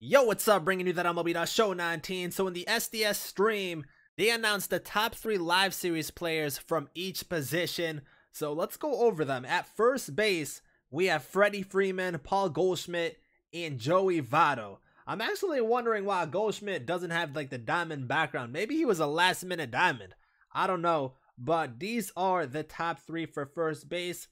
Yo, what's up? Bringing you that MLB Show 19. So in the SDS stream, they announced the top 3 live series players from each position. So let's go over them. At first base, we have Freddie Freeman, Paul Goldschmidt, and Joey Votto. I'm actually wondering why Goldschmidt doesn't have like the diamond background. Maybe he was a last minute diamond. I don't know. But these are the top 3 for first base.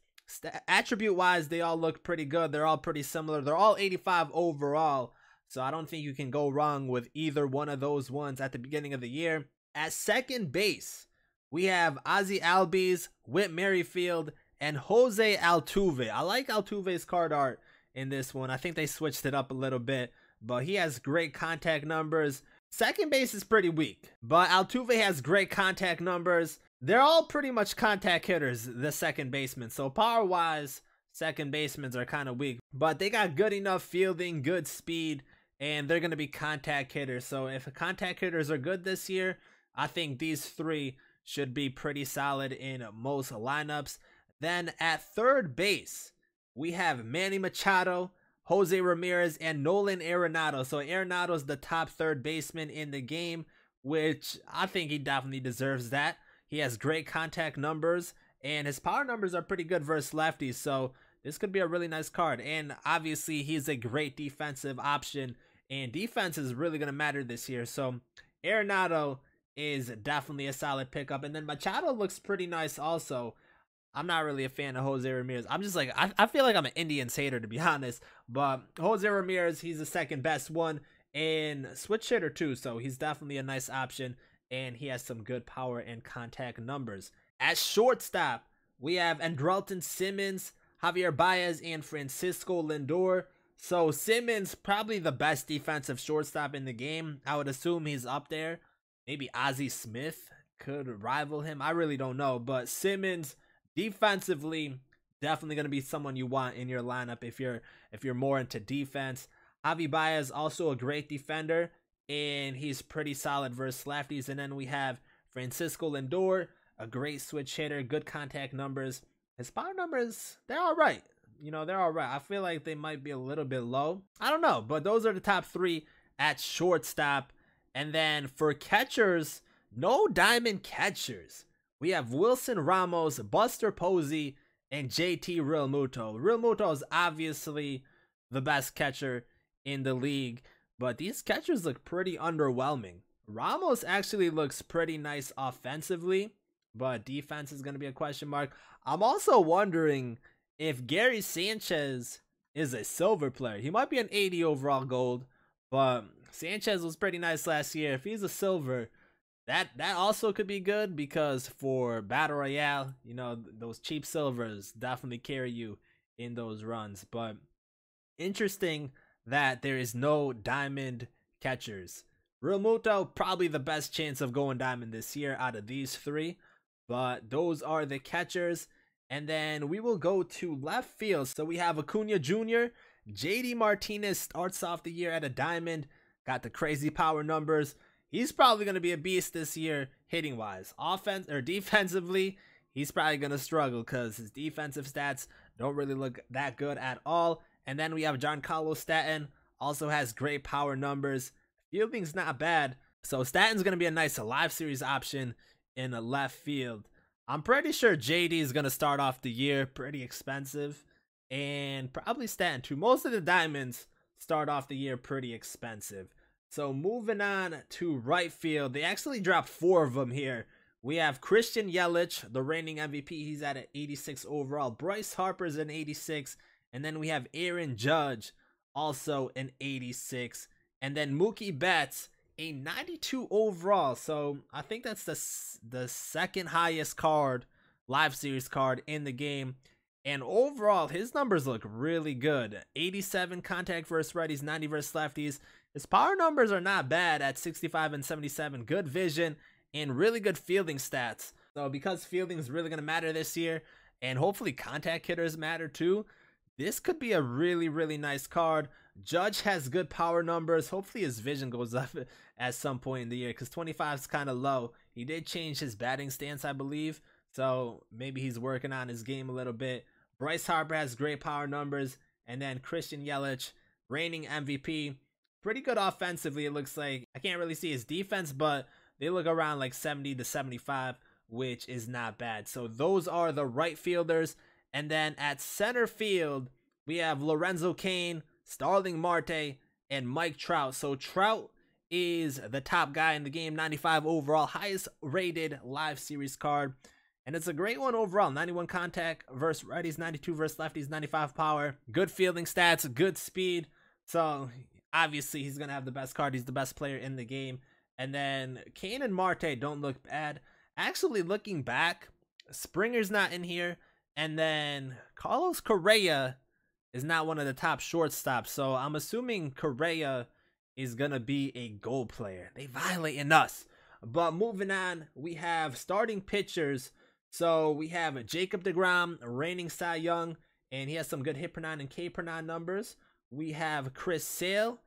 Attribute wise, they all look pretty good. They're all pretty similar. They're all 85 overall. So I don't think you can go wrong with either one of those ones at the beginning of the year. At second base, we have Ozzie Albies, Whit Merrifield, and Jose Altuve. I like Altuve's card art in this one. I think they switched it up a little bit, but he has great contact numbers. Second base is pretty weak, but Altuve has great contact numbers. They're all pretty much contact hitters, the second baseman. So power-wise, second basemen are kind of weak, but they got good enough fielding, good speed, and they're going to be contact hitters. So if contact hitters are good this year, I think these 3 should be pretty solid in most lineups. Then at third base, we have Manny Machado, Jose Ramirez, and Nolan Arenado. So Arenado's the top third baseman in the game, which I think he definitely deserves that. He has great contact numbers, and his power numbers are pretty good versus lefties. So this could be a really nice card. And obviously, he's a great defensive option, and defense is really going to matter this year. So Arenado is definitely a solid pickup. And then Machado looks pretty nice also. I'm not really a fan of Jose Ramirez. I'm just like, I feel like I'm an Indians hater, to be honest. But Jose Ramirez, he's the second best one, and switch hitter too. So he's definitely a nice option, and he has some good power and contact numbers. At shortstop, we have Andrelton Simmons, Javier Baez, and Francisco Lindor. So Simmons, probably the best defensive shortstop in the game. I would assume he's up there. Maybe Ozzie Smith could rival him. I really don't know. But Simmons, defensively, definitely going to be someone you want in your lineup if you're more into defense. Javi Baez, also a great defender, and he's pretty solid versus lefties. And then we have Francisco Lindor, a great switch hitter, good contact numbers. His power numbers, they're all right. You know, they're all right. I feel like they might be a little bit low. I don't know, but those are the top 3 at shortstop. And then for catchers, no diamond catchers. We have Wilson Ramos, Buster Posey, and JT Realmuto. Realmuto is obviously the best catcher in the league, but these catchers look pretty underwhelming. Ramos actually looks pretty nice offensively, but defense is going to be a question mark. I'm also wondering if Gary Sanchez is a silver player. He might be an 80 overall gold, but Sanchez was pretty nice last year. If he's a silver, that also could be good, because for Battle Royale, you know, those cheap silvers definitely carry you in those runs. But interesting that there is no diamond catchers. Realmuto, probably the best chance of going diamond this year out of these 3. But those are the catchers. And then we will go to left field. So we have Acuna Jr. JD Martinez starts off the year at a diamond. Got the crazy power numbers. He's probably going to be a beast this year hitting wise. Offense or defensively, he's probably going to struggle because his defensive stats don't really look that good at all. And then we have Giancarlo Stanton. Also has great power numbers. Fielding's not bad. So Stanton's going to be a nice live series option in a left field. I'm pretty sure JD is going to start off the year pretty expensive, and probably Stanton too. Most of the diamonds start off the year pretty expensive. So moving on to right field, they actually dropped 4 of them here. We have Christian Yelich, the reigning MVP. He's at an 86 overall. Bryce Harper's an 86. And then we have Aaron Judge, also an 86. And then Mookie Betts, a 92 overall. So I think that's the second highest card, live series card in the game. And overall, his numbers look really good. 87 contact versus righties, 90 versus lefties. His power numbers are not bad at 65 and 77. Good vision and really good fielding stats. So because fielding is really going to matter this year, and hopefully contact hitters matter too, this could be a really, really nice card. Judge has good power numbers. Hopefully his vision goes up at some point in the year, because 25 is kind of low. He did change his batting stance, I believe. So maybe he's working on his game a little bit. Bryce Harper has great power numbers. And then Christian Yelich, reigning MVP, pretty good offensively, it looks like. I can't really see his defense, but they look around like 70 to 75, which is not bad. So those are the right fielders. And then at center field, we have Lorenzo Cain, Starling Marte, and Mike Trout. So Trout is the top guy in the game, 95 overall, highest rated live series card. And it's a great one overall. 91 contact versus righties, 92 versus lefties, 95 power. Good fielding stats, good speed. So obviously he's going to have the best card. He's the best player in the game. And then Cain and Marte don't look bad. Actually, looking back, Springer's not in here. And then Carlos Correa is not one of the top shortstops. So I'm assuming Correa is going to be a goal player. They violating us. But moving on, we have starting pitchers. So we have Jacob deGrom, reigning Cy Young, and he has some good hit per nine and K per nine numbers. We have Chris Sale,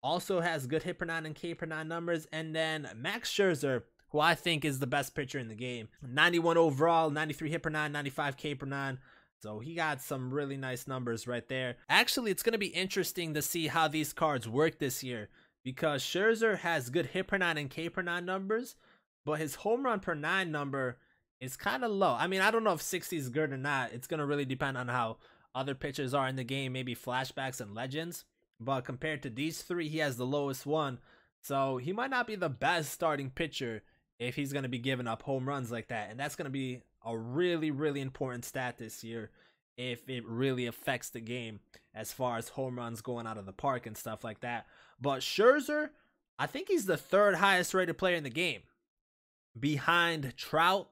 also has good hit per nine and K per nine numbers. And then Max Scherzer, who I think is the best pitcher in the game. 91 overall, 93 hit per nine, 95 K per nine. So he got some really nice numbers right there. Actually, it's going to be interesting to see how these cards work this year, because Scherzer has good hit per nine and K per nine numbers, but his home run per nine number is kind of low. I mean, I don't know if 60 is good or not. It's going to really depend on how other pitchers are in the game, maybe flashbacks and legends. But compared to these three, he has the lowest one. So he might not be the best starting pitcher if he's going to be giving up home runs like that. And that's going to be a really, really important stat this year if it really affects the game as far as home runs going out of the park and stuff like that. But Scherzer, I think he's the third highest rated player in the game, behind Trout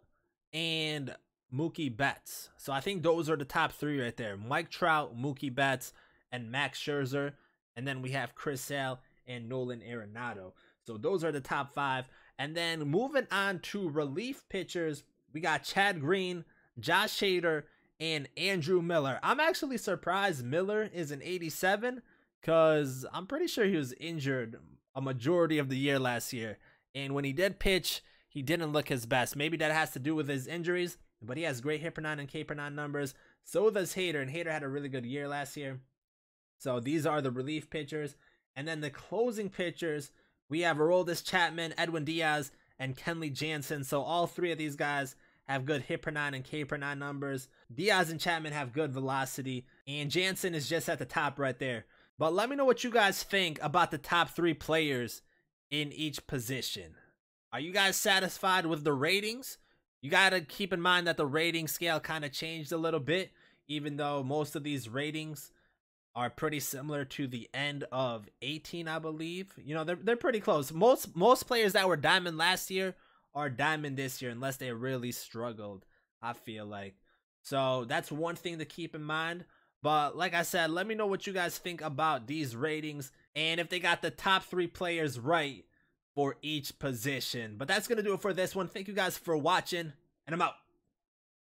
and Mookie Betts. So I think those are the top three right there: Mike Trout, Mookie Betts, and Max Scherzer. And then we have Chris Sale and Nolan Arenado. So those are the top five. And then moving on to relief pitchers, we got Chad Green, Josh Hader, and Andrew Miller. I'm actually surprised Miller is an 87, because I'm pretty sure he was injured a majority of the year last year. And when he did pitch, he didn't look his best. Maybe that has to do with his injuries, but he has great hit per nine and K per nine numbers. So does Hader, and Hader had a really good year last year. So these are the relief pitchers. And then the closing pitchers, we have Aroldis Chapman, Edwin Diaz, and Kenley Jansen. So all three of these guys have good hit per nine and K per nine numbers. Diaz and Chapman have good velocity, and Jansen is just at the top right there. But let me know what you guys think about the top three players in each position. Are you guys satisfied with the ratings? You got to keep in mind that the rating scale kind of changed a little bit, even though most of these ratings are pretty similar to the end of 18, I believe. You know, they're pretty close. Most players that were diamond last year are diamond this year, unless they really struggled, I feel like. So that's one thing to keep in mind. But like I said, let me know what you guys think about these ratings and if they got the top three players right for each position. But that's going to do it for this one. Thank you guys for watching, and I'm out.